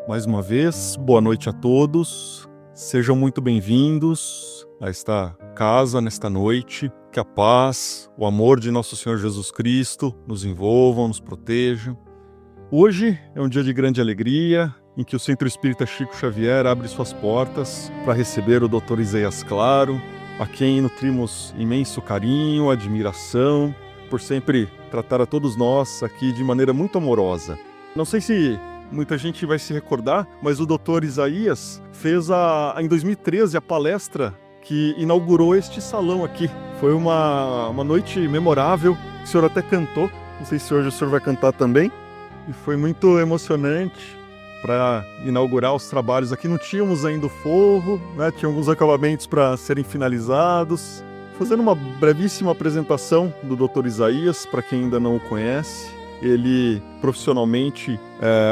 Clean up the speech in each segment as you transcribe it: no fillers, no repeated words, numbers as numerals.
Mais uma vez, boa noite a todos. Sejam muito bem-vindos a esta casa nesta noite. Que a paz, o amor de nosso Senhor Jesus Cristo nos envolvam, nos protejam. Hoje é um dia de grande alegria, em que o Centro Espírita Chico Xavier abre suas portas para receber o Dr. Isaías Claro, a quem nutrimos imenso carinho, admiração, por sempre tratar a todos nós aqui de maneira muito amorosa. Não sei se muita gente vai se recordar, mas o Dr. Isaías fez em 2013 a palestra que inaugurou este salão aqui. Foi uma noite memorável, o senhor até cantou, não sei se hoje o senhor vai cantar também, e foi muito emocionante para inaugurar os trabalhos. Aqui não tínhamos ainda o forro, né? Tinha alguns acabamentos para serem finalizados. Fazendo uma brevíssima apresentação do Dr. Isaías, para quem ainda não o conhece. Ele profissionalmente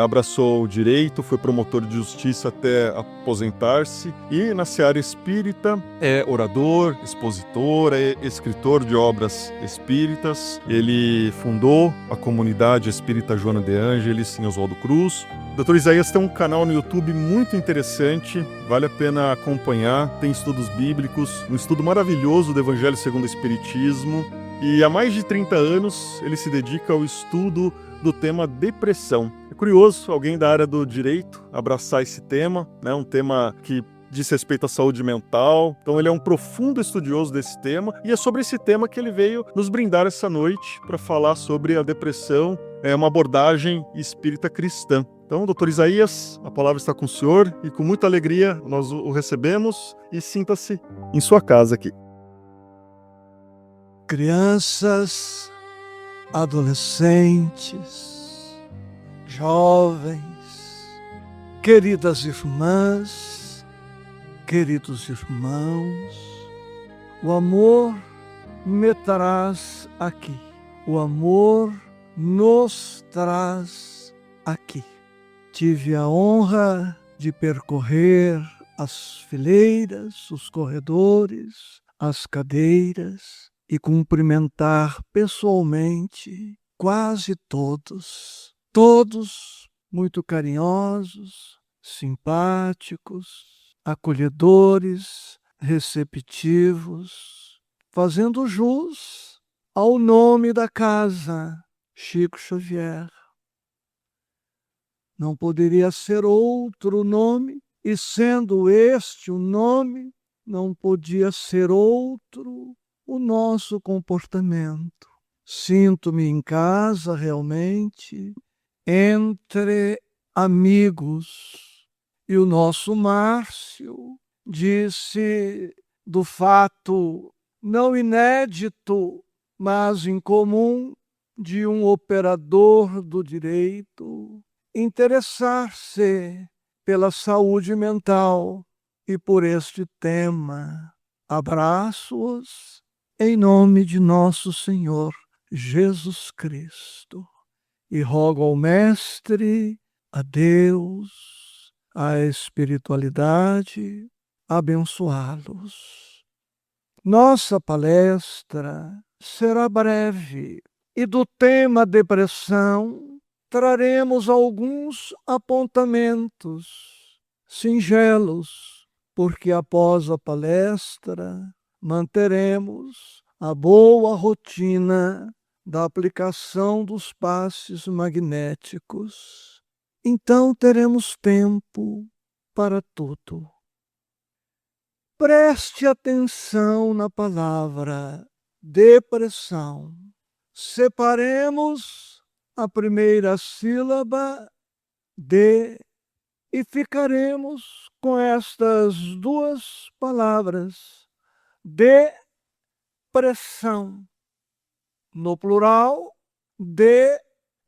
abraçou o direito, foi promotor de justiça até aposentar-se e na seara espírita é orador, expositor, é escritor de obras espíritas. Ele fundou a comunidade espírita Joana de Ângeles em Oswaldo Cruz. O Dr. Isaías tem um canal no YouTube muito interessante, vale a pena acompanhar, tem estudos bíblicos, um estudo maravilhoso do Evangelho segundo o Espiritismo. E há mais de 30 anos ele se dedica ao estudo do tema depressão. É curioso alguém da área do direito abraçar esse tema, né? Um tema que diz respeito à saúde mental. Então ele é um profundo estudioso desse tema e é sobre esse tema que ele veio nos brindar essa noite para falar sobre a depressão, uma abordagem espírita cristã. Então, doutor Isaías, a palavra está com o senhor e com muita alegria nós o recebemos e sinta-se em sua casa aqui. Crianças, adolescentes, jovens, queridas irmãs, queridos irmãos, o amor me traz aqui, o amor nos traz aqui. Tive a honra de percorrer as fileiras, os corredores, as cadeiras, e cumprimentar pessoalmente quase todos muito carinhosos, simpáticos, acolhedores, receptivos, fazendo jus ao nome da casa, Chico Xavier. Não poderia ser outro nome, e sendo este o nome, não podia ser outro o nosso comportamento. Sinto-me em casa realmente, entre amigos. E o nosso Márcio disse do fato não inédito, mas incomum, de um operador do direito interessar-se pela saúde mental e por este tema. Abraço-os em nome de nosso Senhor Jesus Cristo. E rogo ao Mestre, a Deus, a espiritualidade, abençoá-los. Nossa palestra será breve e do tema depressão traremos alguns apontamentos singelos, porque após a palestra manteremos a boa rotina da aplicação dos passes magnéticos. Então teremos tempo para tudo. Preste atenção na palavra depressão. Separemos a primeira sílaba de e ficaremos com estas duas palavras. Depressão. No plural,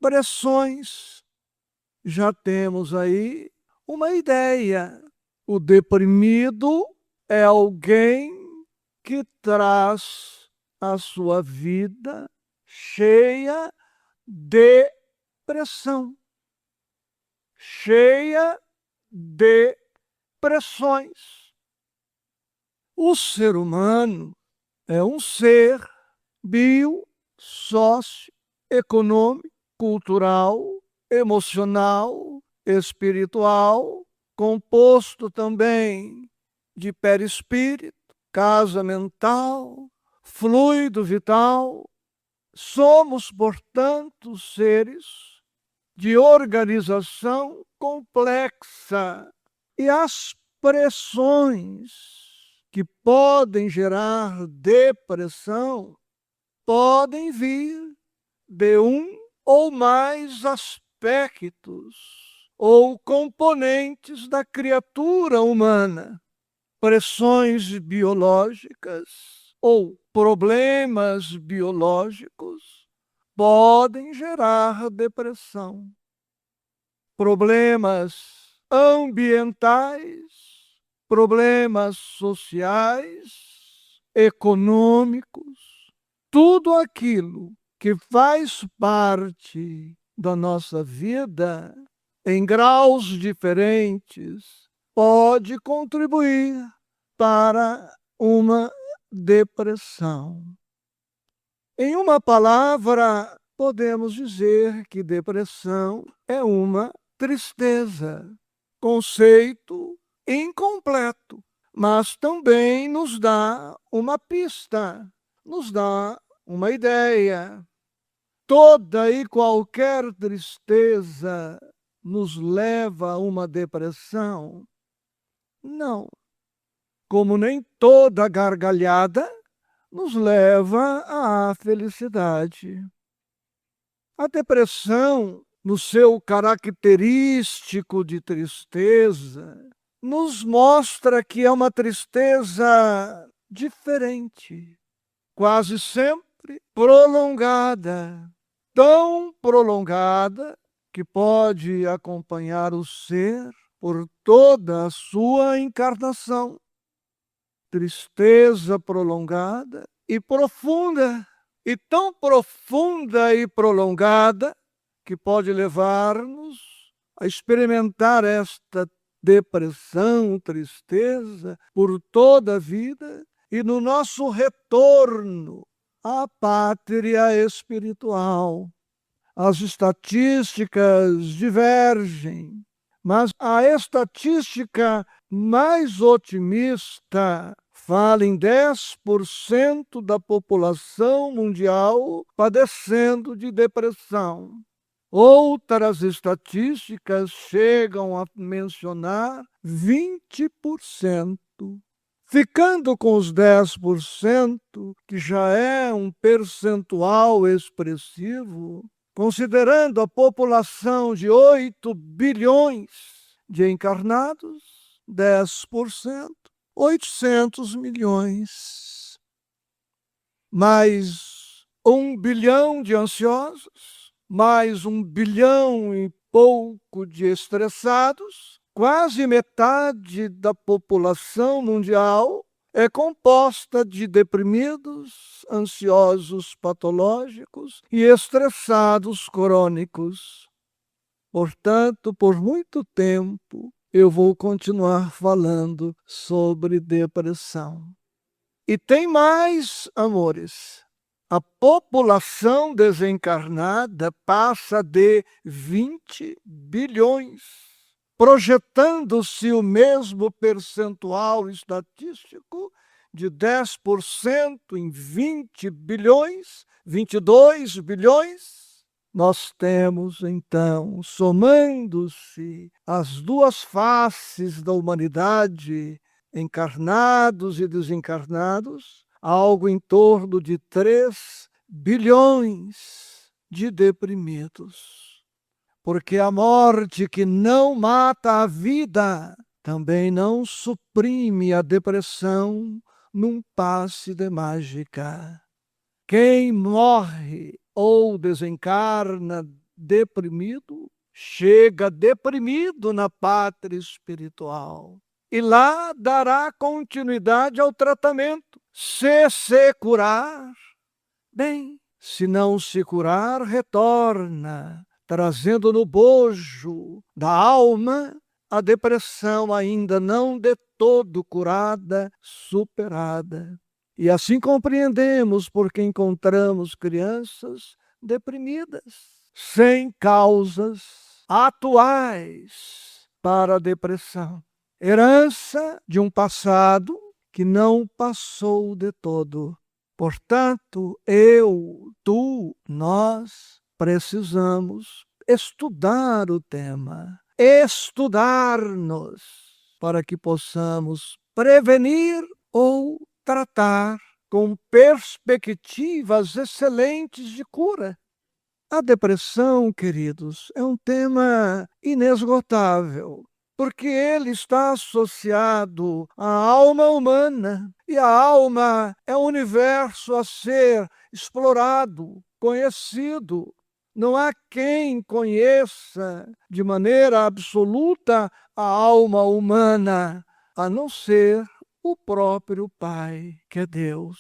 depressões. Já temos aí uma ideia. O deprimido é alguém que traz a sua vida cheia de pressão, cheia de pressões. O ser humano é um ser socioeconômico, cultural, emocional espiritual, composto também de perispírito, casa mental, fluido vital. Somos, portanto, seres de organização complexa, e as pressões que podem gerar depressão podem vir de um ou mais aspectos ou componentes da criatura humana. Pressões biológicas ou problemas biológicos podem gerar depressão. Problemas ambientais, problemas sociais, econômicos, tudo aquilo que faz parte da nossa vida em graus diferentes pode contribuir para uma depressão. Em uma palavra, podemos dizer que depressão é uma tristeza, conceito incompleto, mas também nos dá uma pista, nos dá uma ideia. Toda e qualquer tristeza nos leva a uma depressão? Não. Como nem toda gargalhada nos leva à felicidade. A depressão, no seu característico de tristeza, nos mostra que é uma tristeza diferente, quase sempre prolongada, tão prolongada que pode acompanhar o ser por toda a sua encarnação. Tristeza prolongada e profunda, e tão profunda e prolongada que pode levar-nos a experimentar esta depressão, tristeza por toda a vida, e no nosso retorno à pátria espiritual. As estatísticas divergem, mas a estatística mais otimista fala em 10% da população mundial padecendo de depressão. Outras estatísticas chegam a mencionar 20%. Ficando com os 10%, que já é um percentual expressivo, considerando a população de 8 bilhões de encarnados, 10%, 800 milhões. Mais 1 bilhão de ansiosos, mais 1 bilhão e pouco de estressados, quase metade da população mundial é composta de deprimidos, ansiosos patológicos e estressados crônicos. Portanto, por muito tempo, eu vou continuar falando sobre depressão. E tem mais, amores. A população desencarnada passa de 20 bilhões. Projetando-se o mesmo percentual estatístico de 10% em 20 bilhões, 22 bilhões, nós temos, então, somando-se as duas faces da humanidade, encarnados e desencarnados, algo em torno de 3 bilhões de deprimidos. Porque a morte que não mata a vida também não suprime a depressão num passe de mágica. Quem morre ou desencarna deprimido, chega deprimido na pátria espiritual. E lá dará continuidade ao tratamento. Se curar, bem. Se não se curar, retorna, trazendo no bojo da alma a depressão ainda não de todo curada, superada. E assim compreendemos porque encontramos crianças deprimidas, sem causas atuais para a depressão. Herança de um passado que não passou de todo. Portanto, eu, tu, nós precisamos estudar o tema, estudar-nos, para que possamos prevenir ou tratar com perspectivas excelentes de cura. A depressão, queridos, é um tema inesgotável, porque ele está associado à alma humana, e a alma é um universo a ser explorado, conhecido. Não há quem conheça de maneira absoluta a alma humana, a não ser o próprio Pai, que é Deus.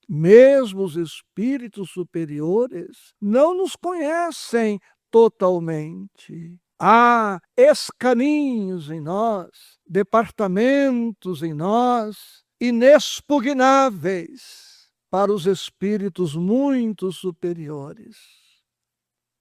Mesmo os espíritos superiores não nos conhecem totalmente. Há escaninhos em nós, departamentos em nós, inexpugnáveis para os espíritos muito superiores.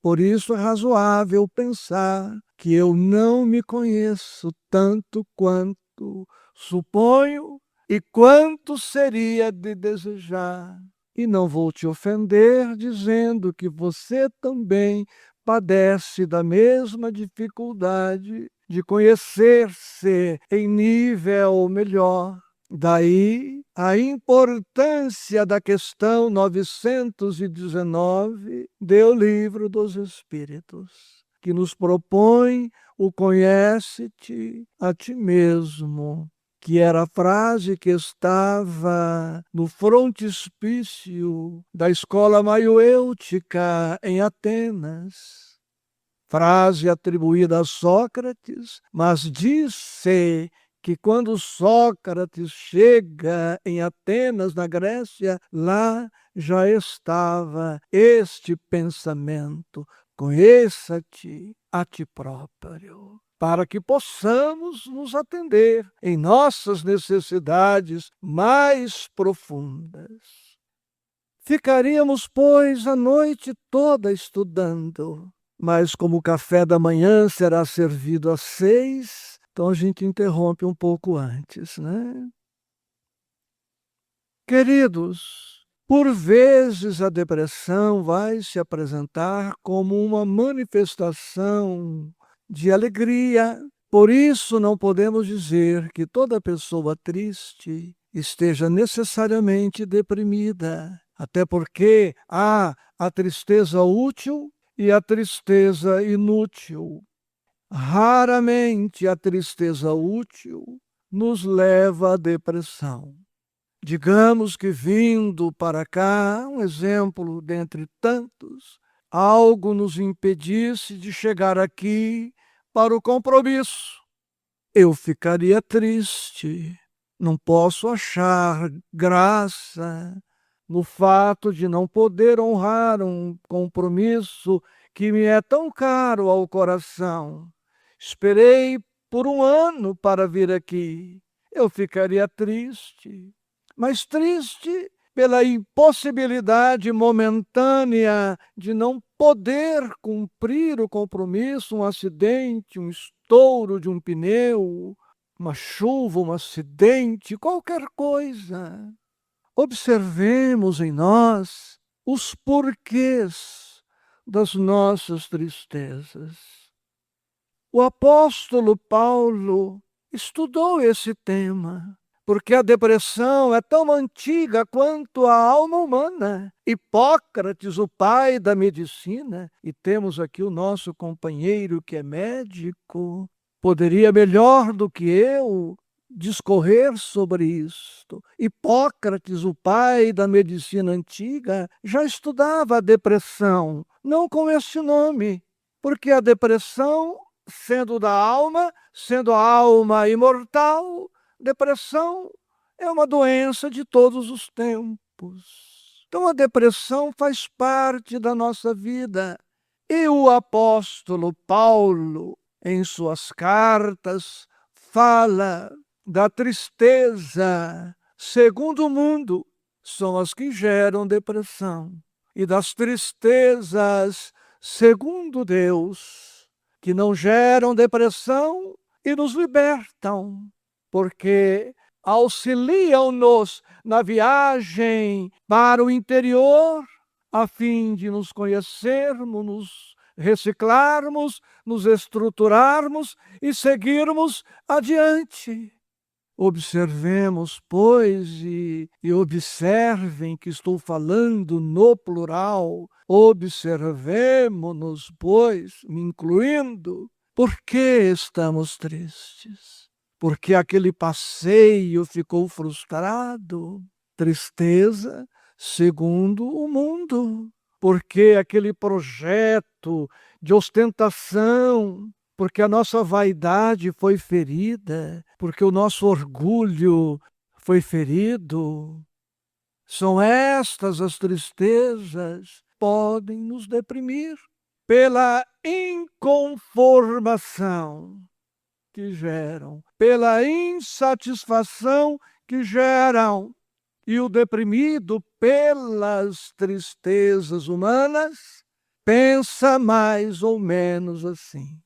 Por isso é razoável pensar que eu não me conheço tanto quanto suponho e quanto seria de desejar. E não vou te ofender dizendo que você também padece da mesma dificuldade de conhecer-se em nível melhor. Daí a importância da questão 919 do Livro dos Espíritos, que nos propõe o conhece-te a ti mesmo, que era a frase que estava no frontispício da escola maiêutica em Atenas. Frase atribuída a Sócrates, mas diz-se que quando Sócrates chega em Atenas, na Grécia, lá já estava este pensamento: conheça-te a ti próprio, para que possamos nos atender em nossas necessidades mais profundas. Ficaríamos, pois, a noite toda estudando, mas como o café da manhã será servido às 6, então a gente interrompe um pouco antes, né? Queridos, por vezes a depressão vai se apresentar como uma manifestação de alegria. Por isso não podemos dizer que toda pessoa triste esteja necessariamente deprimida, até porque há a tristeza útil e a tristeza inútil. Raramente a tristeza útil nos leva à depressão. Digamos que vindo para cá, um exemplo dentre tantos, algo nos impedisse de chegar aqui para o compromisso. Eu ficaria triste. Não posso achar graça no fato de não poder honrar um compromisso que me é tão caro ao coração. Esperei por 1 ano para vir aqui. Eu ficaria triste, mas triste pela impossibilidade momentânea de não poder cumprir o compromisso, um acidente, um estouro de um pneu, uma chuva, um acidente, qualquer coisa. Observemos em nós os porquês das nossas tristezas. O apóstolo Paulo estudou esse tema, porque a depressão é tão antiga quanto a alma humana. Hipócrates, o pai da medicina, e temos aqui o nosso companheiro que é médico, poderia melhor do que eu discorrer sobre isto. Hipócrates, o pai da medicina antiga, já estudava a depressão, não com esse nome, porque a depressão, sendo a alma imortal, depressão é uma doença de todos os tempos. Então a depressão faz parte da nossa vida. E o apóstolo Paulo, em suas cartas, fala da tristeza segundo o mundo, são as que geram depressão, e das tristezas segundo Deus, que não geram depressão e nos libertam, porque auxiliam-nos na viagem para o interior, a fim de nos conhecermos, nos reciclarmos, nos estruturarmos e seguirmos adiante. Observemos, pois, e observem que estou falando no plural. Observemo-nos, pois, me incluindo. Por que estamos tristes? Porque aquele passeio ficou frustrado? Tristeza segundo o mundo. Porque aquele projeto de ostentação, porque a nossa vaidade foi ferida, porque o nosso orgulho foi ferido. São estas as tristezas que podem nos deprimir pela inconformação que geram, pela insatisfação que geram. E o deprimido, pelas tristezas humanas, pensa mais ou menos assim: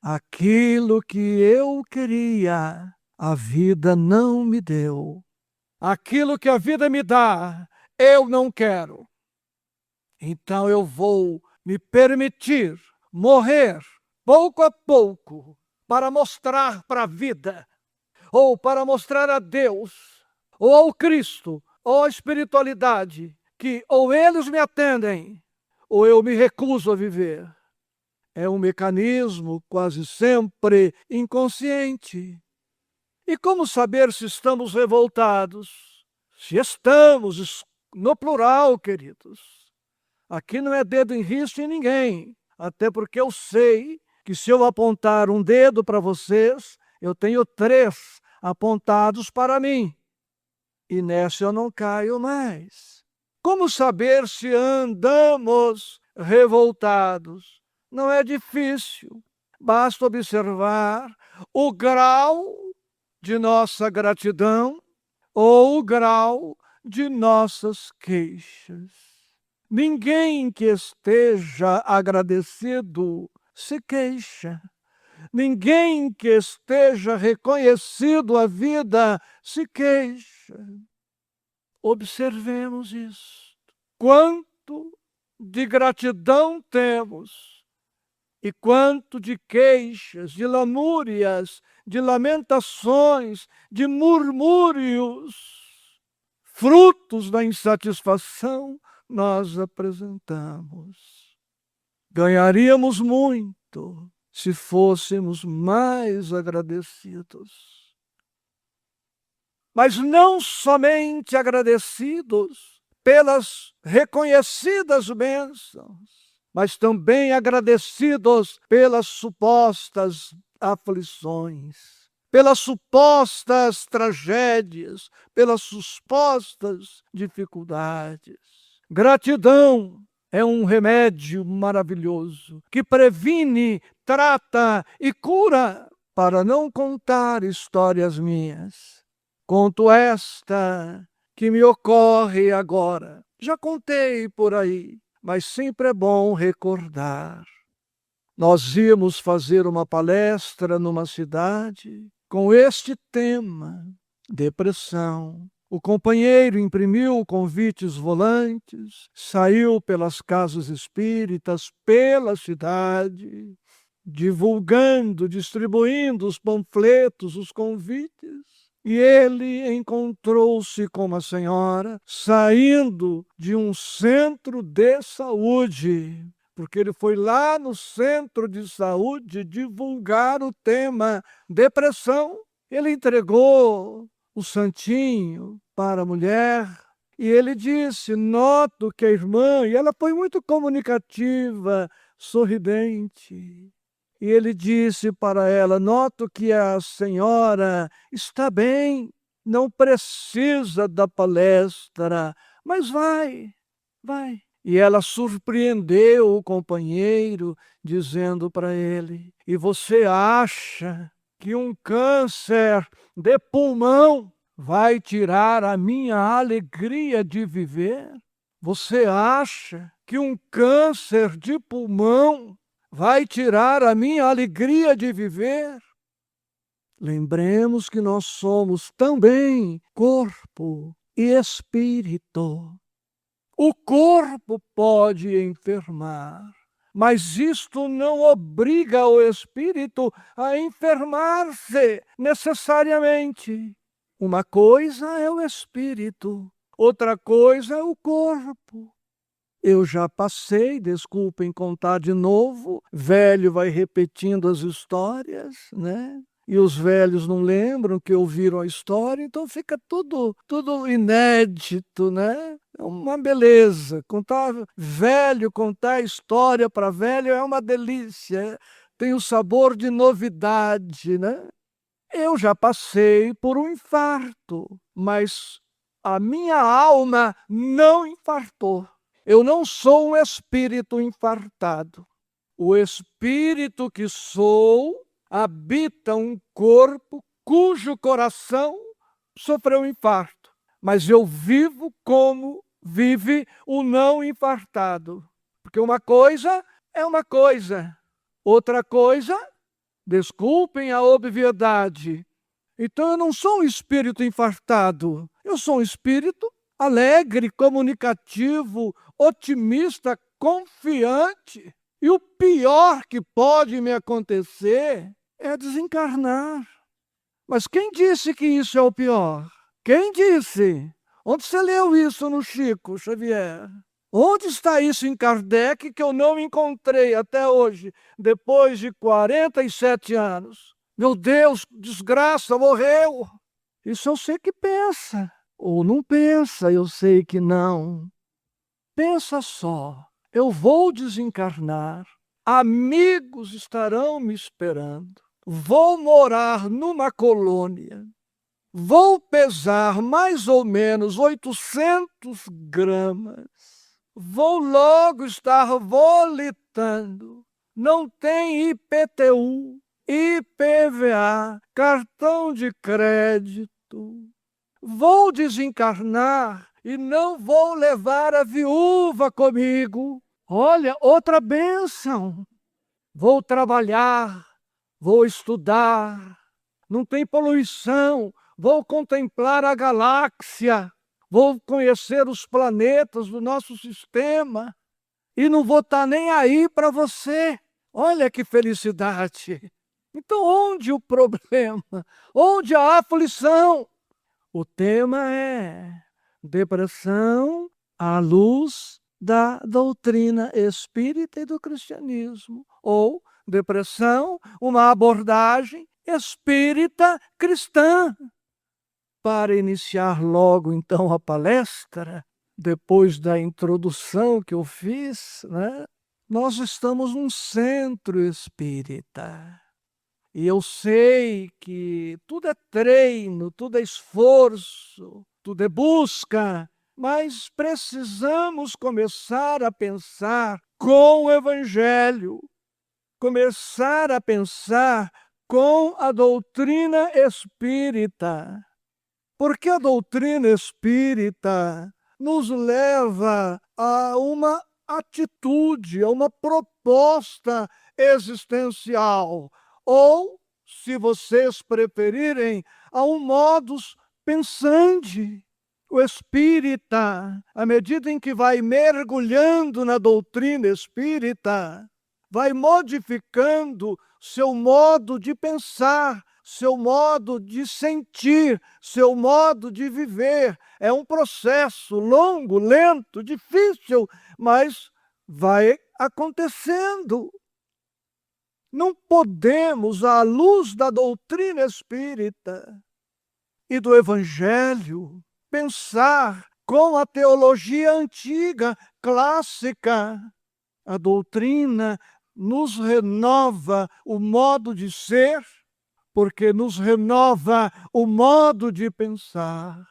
aquilo que eu queria, a vida não me deu. Aquilo que a vida me dá, eu não quero. Então eu vou me permitir morrer pouco a pouco para mostrar para a vida, ou para mostrar a Deus, ou ao Cristo, ou à espiritualidade, que ou eles me atendem, ou eu me recuso a viver. É um mecanismo quase sempre inconsciente. E como saber se estamos revoltados? Se estamos, no plural, queridos. Aqui não é dedo em risco em ninguém, até porque eu sei que se eu apontar um dedo para vocês, eu tenho 3 apontados para mim. E nessa eu não caio mais. Como saber se andamos revoltados? Não é difícil. Basta observar o grau de nossa gratidão ou o grau de nossas queixas. Ninguém que esteja agradecido se queixa. Ninguém que esteja reconhecido a vida se queixa. Observemos isso. Quanto de gratidão temos e quanto de queixas, de lamúrias, de lamentações, de murmúrios, frutos da insatisfação, nós apresentamos. Ganharíamos muito se fôssemos mais agradecidos. Mas não somente agradecidos pelas reconhecidas bênçãos, mas também agradecidos pelas supostas aflições, pelas supostas tragédias, pelas supostas dificuldades. Gratidão é um remédio maravilhoso que previne, trata e cura. Para não contar histórias minhas, conto esta que me ocorre agora. Já contei por aí, mas sempre é bom recordar. Nós íamos fazer uma palestra numa cidade com este tema: depressão. O companheiro imprimiu convites volantes, saiu pelas casas espíritas, pela cidade, divulgando, distribuindo os panfletos, os convites. E ele encontrou-se com uma senhora saindo de um centro de saúde, porque ele foi lá no centro de saúde divulgar o tema depressão. Ele entregou o santinho para a mulher e ele disse: noto que a irmã, e ela foi muito comunicativa, sorridente. E ele disse para ela: noto que a senhora está bem, não precisa da palestra, mas vai. E ela surpreendeu o companheiro, dizendo para ele: e você acha que um câncer de pulmão vai tirar a minha alegria de viver? Você acha que um câncer de pulmão vai tirar a minha alegria de viver? Lembremos que nós somos também corpo e espírito. O corpo pode enfermar, mas isto não obriga o espírito a enfermar-se necessariamente. Uma coisa é o espírito, outra coisa é o corpo. Eu já passei, desculpem contar de novo, velho vai repetindo as histórias, né? E os velhos não lembram que ouviram a história, então fica tudo inédito, né? É uma beleza. Contar história para velho é uma delícia. Tem o sabor de novidade, né? Eu já passei por um infarto, mas a minha alma não infartou. Eu não sou um espírito infartado. O espírito que sou habita um corpo cujo coração sofreu um infarto. Mas eu vivo como vive o não infartado. Porque uma coisa é uma coisa, outra coisa, desculpem a obviedade. Então eu não sou um espírito infartado, eu sou um espírito alegre, comunicativo, otimista, confiante. E o pior que pode me acontecer é desencarnar. Mas quem disse que isso é o pior? Quem disse? Onde você leu isso no Chico Xavier? Onde está isso em Kardec que eu não encontrei até hoje, depois de 47 anos? Meu Deus, desgraça, morreu! Isso eu sei que pensa. Ou não pensa, eu sei que não. Pensa só, eu vou desencarnar, amigos estarão me esperando, vou morar numa colônia, vou pesar mais ou menos 800 gramas, vou logo estar volitando, não tem IPTU, IPVA, cartão de crédito. Vou desencarnar e não vou levar a viúva comigo. Olha, outra bênção. Vou trabalhar, vou estudar, não tem poluição, vou contemplar a galáxia, vou conhecer os planetas do nosso sistema e não vou estar nem aí para você. Olha que felicidade. Então, onde o problema? Onde a aflição? O tema é depressão à luz da doutrina espírita e do cristianismo, ou depressão, uma abordagem espírita cristã. Para iniciar logo então a palestra, depois da introdução que eu fiz, né, nós estamos num centro espírita. E eu sei que tudo é treino, tudo é esforço, tudo é busca, mas precisamos começar a pensar com o Evangelho, começar a pensar com a doutrina espírita. Porque a doutrina espírita nos leva a uma atitude, a uma proposta existencial, ou, se vocês preferirem, a um modus pensandi. O espírita, à medida em que vai mergulhando na doutrina espírita, vai modificando seu modo de pensar, seu modo de sentir, seu modo de viver. É um processo longo, lento, difícil, mas vai acontecendo. Não podemos, à luz da doutrina espírita e do Evangelho, pensar com a teologia antiga, clássica. A doutrina nos renova o modo de ser, porque nos renova o modo de pensar.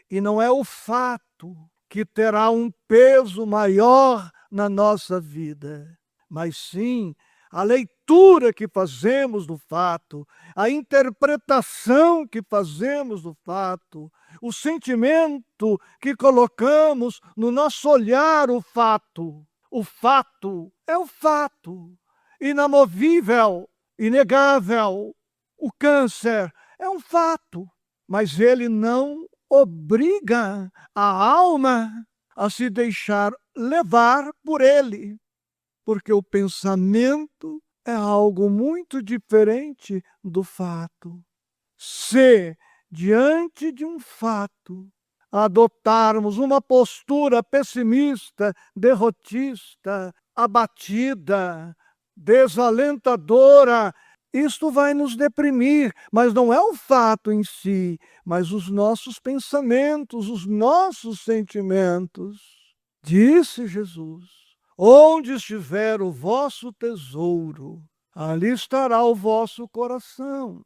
E não é o fato que terá um peso maior na nossa vida, mas sim a leitura leitura que fazemos do fato, a interpretação que fazemos do fato, o sentimento que colocamos no nosso olhar o fato. O fato é o fato, inamovível, inegável. O câncer é um fato, mas ele não obriga a alma a se deixar levar por ele, porque o pensamento é algo muito diferente do fato. Se, diante de um fato, adotarmos uma postura pessimista, derrotista, abatida, desalentadora, isto vai nos deprimir, mas não é o fato em si, mas os nossos pensamentos, os nossos sentimentos. Disse Jesus: onde estiver o vosso tesouro, ali estará o vosso coração.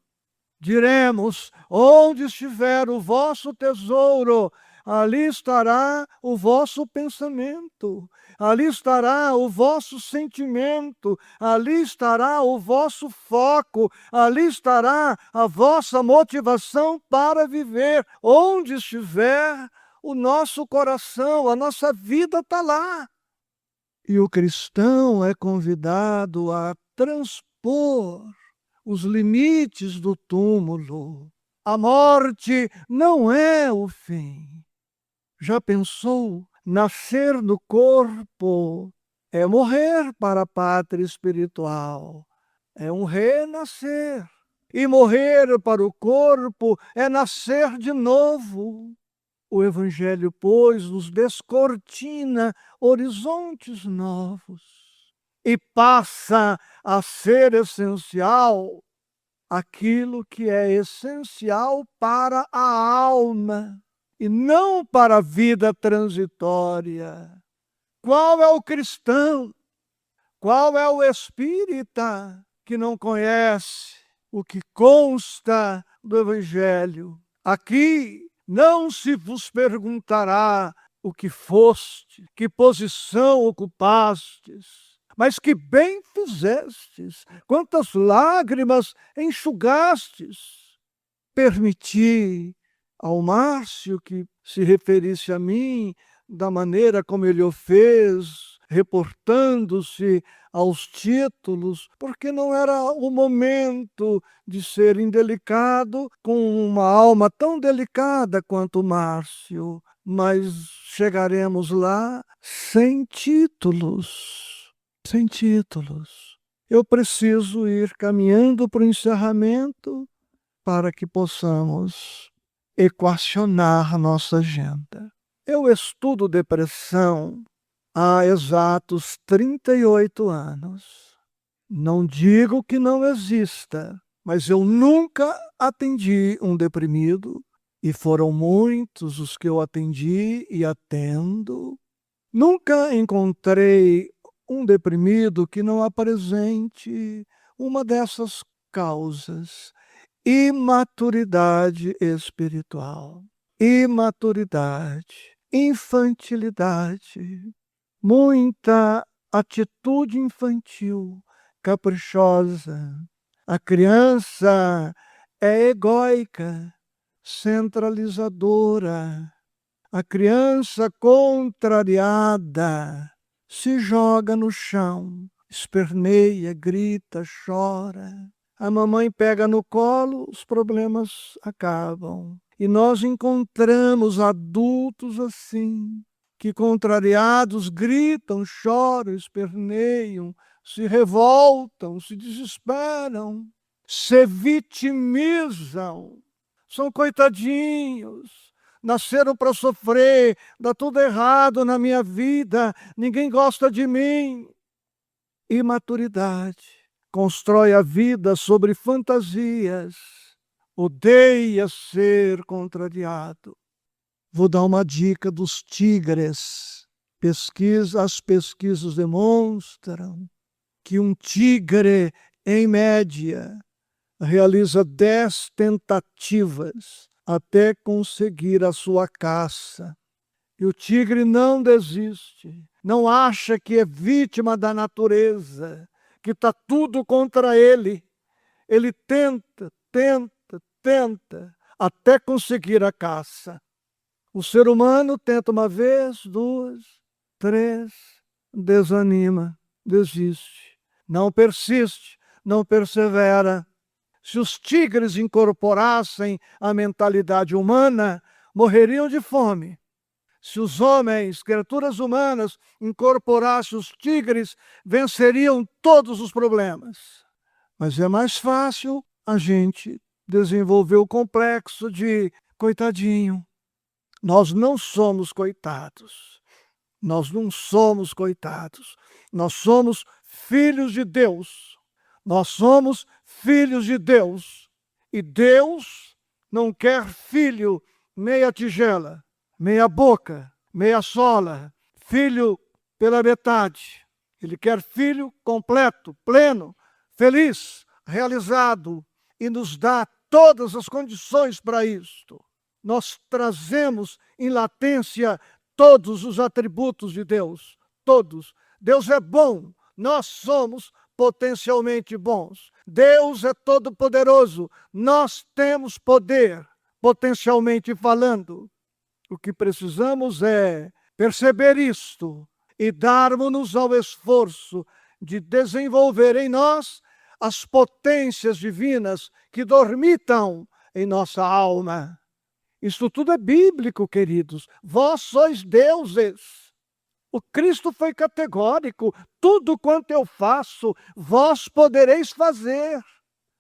Diremos: onde estiver o vosso tesouro, ali estará o vosso pensamento, ali estará o vosso sentimento, ali estará o vosso foco, ali estará a vossa motivação para viver. Onde estiver o nosso coração, a nossa vida está lá. E o cristão é convidado a transpor os limites do túmulo. A morte não é o fim. Já pensou? Nascer no corpo é morrer para a pátria espiritual. É um renascer. E morrer para o corpo é nascer de novo. O Evangelho, pois, nos descortina horizontes novos e passa a ser essencial aquilo que é essencial para a alma e não para a vida transitória. Qual é o cristão? Qual é o espírita que não conhece o que consta do Evangelho? Aqui não se vos perguntará o que foste, que posição ocupastes, mas que bem fizestes, quantas lágrimas enxugastes. Permiti ao Márcio que se referisse a mim da maneira como ele o fez, reportando-se aos títulos, porque não era o momento de ser indelicado com uma alma tão delicada quanto o Márcio, mas chegaremos lá sem títulos. Sem títulos. Eu preciso ir caminhando para o encerramento para que possamos equacionar nossa agenda. Eu estudo depressão há exatos 38 anos. Não digo que não exista, mas eu nunca atendi um deprimido, e foram muitos os que eu atendi e atendo. Nunca encontrei um deprimido que não apresente uma dessas causas: imaturidade espiritual, imaturidade, infantilidade, muita atitude infantil, caprichosa. A criança é egóica, centralizadora. A criança contrariada se joga no chão, esperneia, grita, chora. A mamãe pega no colo, os problemas acabam. E nós encontramos adultos assim, que contrariados gritam, choram, esperneiam, se revoltam, se desesperam, se vitimizam. São coitadinhos, nasceram para sofrer, dá tudo errado na minha vida, ninguém gosta de mim. Imaturidade constrói a vida sobre fantasias, odeia ser contrariado. Vou dar uma dica dos tigres. As pesquisas demonstram que um tigre, em média, realiza 10 tentativas até conseguir a sua caça. E o tigre não desiste, não acha que é vítima da natureza, que está tudo contra ele. Ele tenta, até conseguir a caça. O ser humano tenta uma vez, duas, três, desanima, desiste, não persiste, não persevera. Se os tigres incorporassem a mentalidade humana, morreriam de fome. Se os homens, criaturas humanas, incorporassem os tigres, venceriam todos os problemas. Mas é mais fácil a gente desenvolver o complexo de coitadinho. Nós não somos coitados. Nós não somos coitados. Nós somos filhos de Deus. Nós somos filhos de Deus. E Deus não quer filho meia tigela, meia boca, meia sola, filho pela metade. Ele quer filho completo, pleno, feliz, realizado, e nos dá todas as condições para isto. Nós trazemos em latência todos os atributos de Deus, todos. Deus é bom, nós somos potencialmente bons. Deus é todo-poderoso, nós temos poder, potencialmente falando. O que precisamos é perceber isto e darmos-nos ao esforço de desenvolver em nós as potências divinas que dormitam em nossa alma. Isso tudo é bíblico, queridos. Vós sois deuses. O Cristo foi categórico. Tudo quanto eu faço, vós podereis fazer.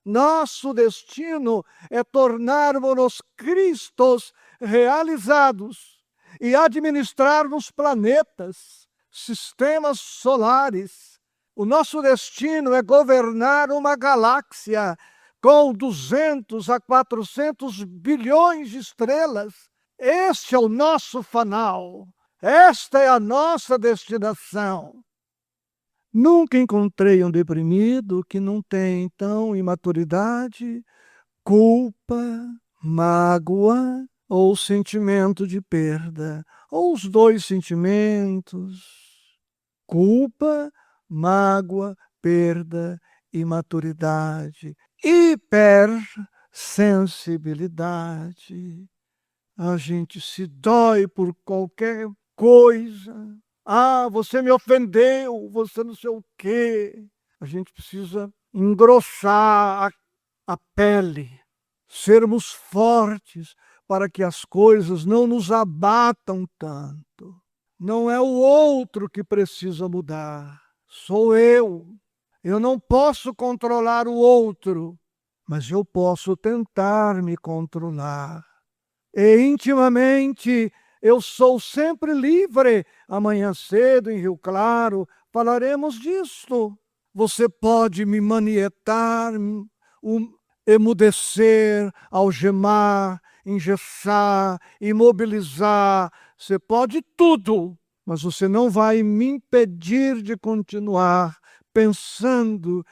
Nosso destino é tornarmos-nos Cristos realizados e administrarmos planetas, sistemas solares. O nosso destino é governar uma galáxia com 200 a 400 bilhões de estrelas. Este é o nosso fanal. Esta é a nossa destinação. Nunca encontrei um deprimido que não tem, então, imaturidade, culpa, mágoa ou sentimento de perda, ou os dois sentimentos: culpa, mágoa, perda, imaturidade, hipersensibilidade. A gente se dói por qualquer coisa. Ah, você me ofendeu, você não sei o quê. A gente precisa engrossar a pele, sermos fortes para que as coisas não nos abatam tanto. Não é o outro que precisa mudar, sou eu. Eu não posso controlar o outro, mas eu posso tentar me controlar. E intimamente eu sou sempre livre. Amanhã cedo, em Rio Claro, falaremos disto. Você pode me manietar, emudecer, algemar, engessar, imobilizar. Você pode tudo, mas você não vai me impedir de continuar pensando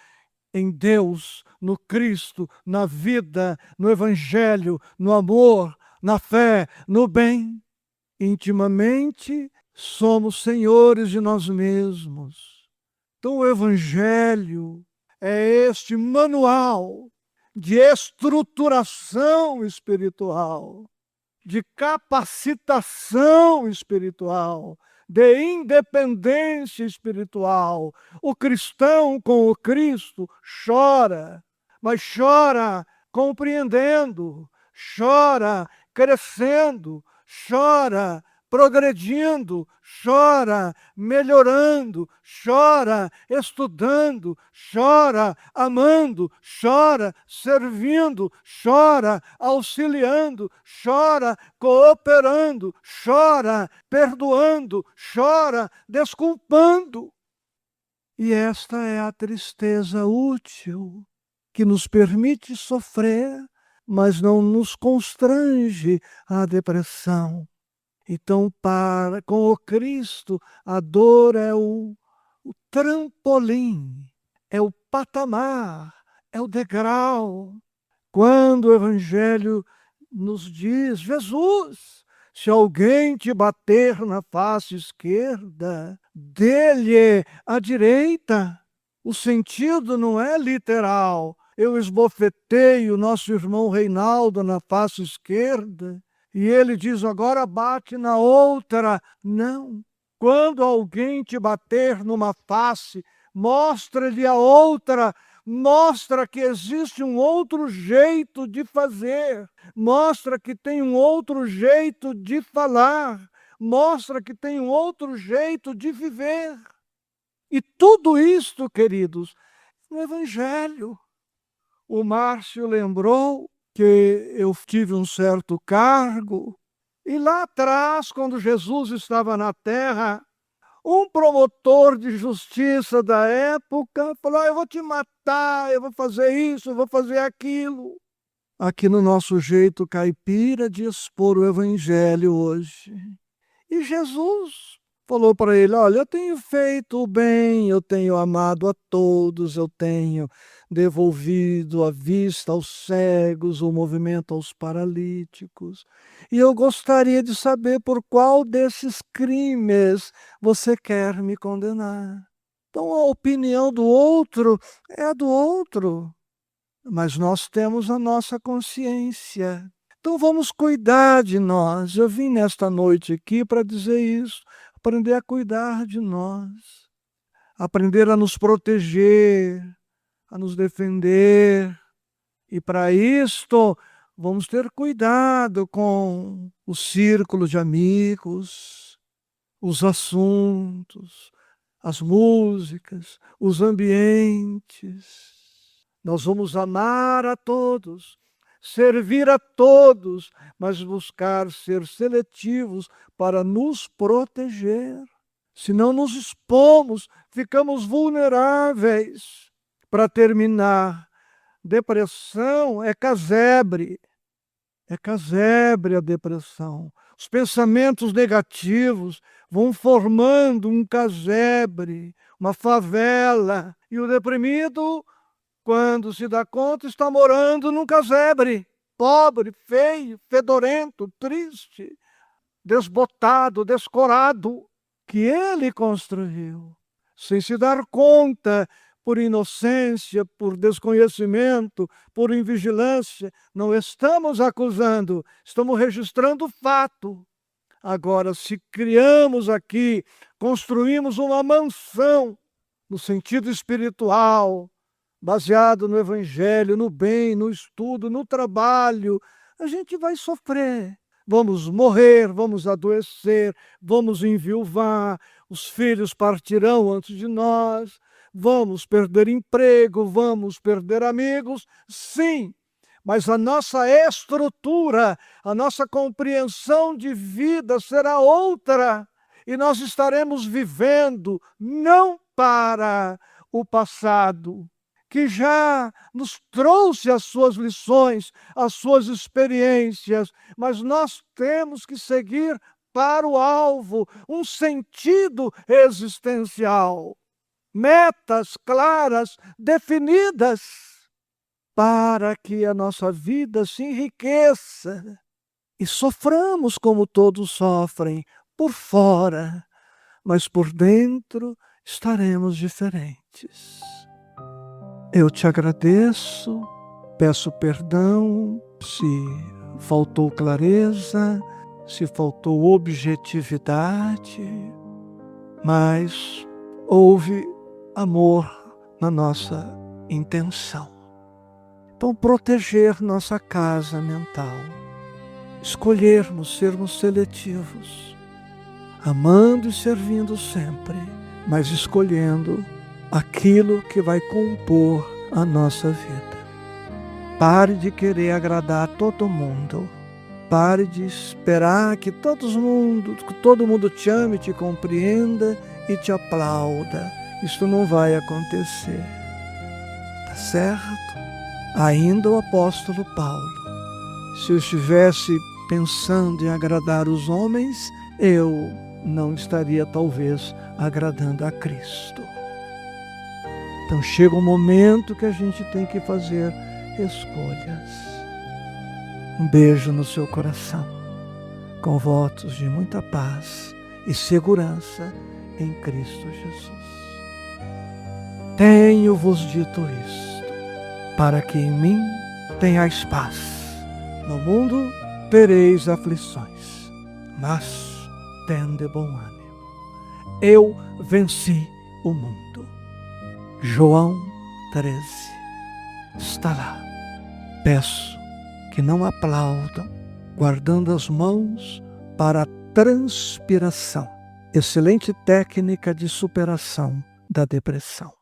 em Deus, no Cristo, na vida, no Evangelho, no amor, na fé, no bem. Intimamente somos senhores de nós mesmos. Então o Evangelho é este manual de estruturação espiritual, de capacitação espiritual, de independência espiritual. O cristão com o Cristo chora, mas chora compreendendo, chora crescendo, chora progredindo, chora melhorando, chora estudando, chora amando, chora servindo, chora auxiliando, chora cooperando, chora perdoando, chora desculpando. E esta é a tristeza útil que nos permite sofrer, mas não nos constrange à depressão. Então, com o Cristo, a dor é o trampolim, é o patamar, é o degrau. Quando o Evangelho nos diz: Jesus, se alguém te bater na face esquerda, dê-lhe a direita. O sentido não é literal. Eu esbofetei o nosso irmão Reinaldo na face esquerda e ele diz: agora bate na outra. Não. Quando alguém te bater numa face, mostra-lhe a outra. Mostra que existe um outro jeito de fazer. Mostra que tem um outro jeito de falar. Mostra que tem um outro jeito de viver. E tudo isto, queridos, no Evangelho. O Márcio lembrou que eu tive um certo cargo, e lá atrás, quando Jesus estava na terra, um promotor de justiça da época falou: eu vou te matar, eu vou fazer isso, eu vou fazer aquilo. Aqui no nosso jeito caipira de expor o Evangelho hoje. E Jesus falou para ele: olha, eu tenho feito o bem, eu tenho amado a todos, eu tenho devolvido a vista aos cegos, o movimento aos paralíticos. E eu gostaria de saber por qual desses crimes você quer me condenar. Então a opinião do outro é a do outro, mas nós temos a nossa consciência. Então vamos cuidar de nós. Eu vim nesta noite aqui para dizer isso, aprender a cuidar de nós, aprender a nos proteger, a nos defender. E para isto, vamos ter cuidado com o círculo de amigos, os assuntos, as músicas, os ambientes. Nós vamos amar a todos, servir a todos, mas buscar ser seletivos para nos proteger. Se não nos expomos, ficamos vulneráveis. Para terminar, depressão é casebre. É casebre a depressão. Os pensamentos negativos vão formando um casebre, uma favela. E o deprimido, quando se dá conta, está morando num casebre, pobre, feio, fedorento, triste, desbotado, descorado, que ele construiu, sem se dar conta, por inocência, por desconhecimento, por invigilância. Não estamos acusando, estamos registrando o fato. Agora, se criamos aqui, construímos uma mansão, no sentido espiritual, baseado no Evangelho, no bem, no estudo, no trabalho, a gente vai sofrer. Vamos morrer, vamos adoecer, vamos enviuvar, os filhos partirão antes de nós, vamos perder emprego, vamos perder amigos, sim, mas a nossa estrutura, a nossa compreensão de vida será outra, e nós estaremos vivendo não para o passado, que já nos trouxe as suas lições, as suas experiências, mas nós temos que seguir para o alvo, um sentido existencial, metas claras, definidas, para que a nossa vida se enriqueça e soframos como todos sofrem, por fora, mas por dentro estaremos diferentes. Eu te agradeço, peço perdão se faltou clareza, se faltou objetividade, mas houve amor na nossa intenção. Então, proteger nossa casa mental, escolhermos sermos seletivos, amando e servindo sempre, mas escolhendo aquilo que vai compor a nossa vida. Pare de querer agradar a todo mundo. Pare de esperar que todo mundo te ame, te compreenda e te aplauda. Isso não vai acontecer. Tá certo? Ainda o apóstolo Paulo: se eu estivesse pensando em agradar os homens, eu não estaria talvez agradando a Cristo. Então chega um momento que a gente tem que fazer escolhas. Um beijo no seu coração, com votos de muita paz e segurança em Cristo Jesus. Tenho-vos dito isto, para que em mim tenhais paz. No mundo tereis aflições, mas tende bom ânimo. Eu venci o mundo. João 13 está lá. Peço que não aplaudam, guardando as mãos para a transpiração, excelente técnica de superação da depressão.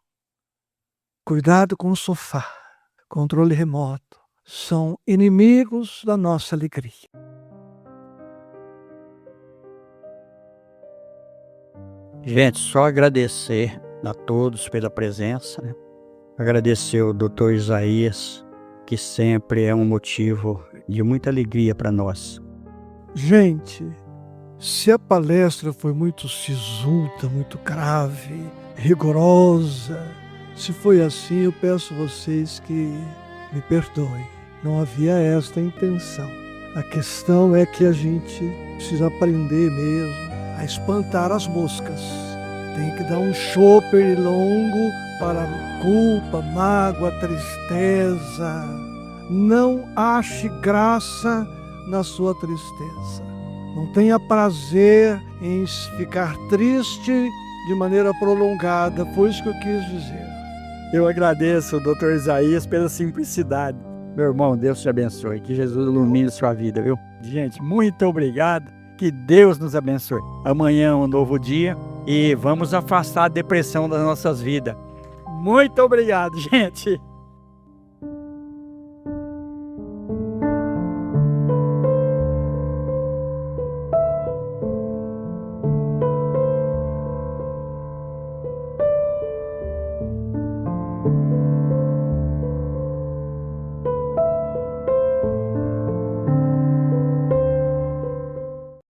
Cuidado com o sofá, controle remoto, são inimigos da nossa alegria. Gente, só agradecer a todos pela presença, né? Agradecer ao Dr. Isaías, que sempre é um motivo de muita alegria para nós. Gente, se a palestra foi muito sisuda, muito grave, rigorosa, se foi assim, eu peço a vocês que me perdoem. Não havia esta intenção. A questão é que a gente precisa aprender mesmo a espantar as moscas. Tem que dar um chope longo para culpa, mágoa, tristeza. Não ache graça na sua tristeza. Não tenha prazer em ficar triste de maneira prolongada. Foi isso que eu quis dizer. Eu agradeço ao Dr. Isaías pela simplicidade. Meu irmão, Deus te abençoe. Que Jesus ilumine sua vida, viu? Gente, muito obrigado. Que Deus nos abençoe. Amanhã é um novo dia e vamos afastar a depressão das nossas vidas. Muito obrigado, gente.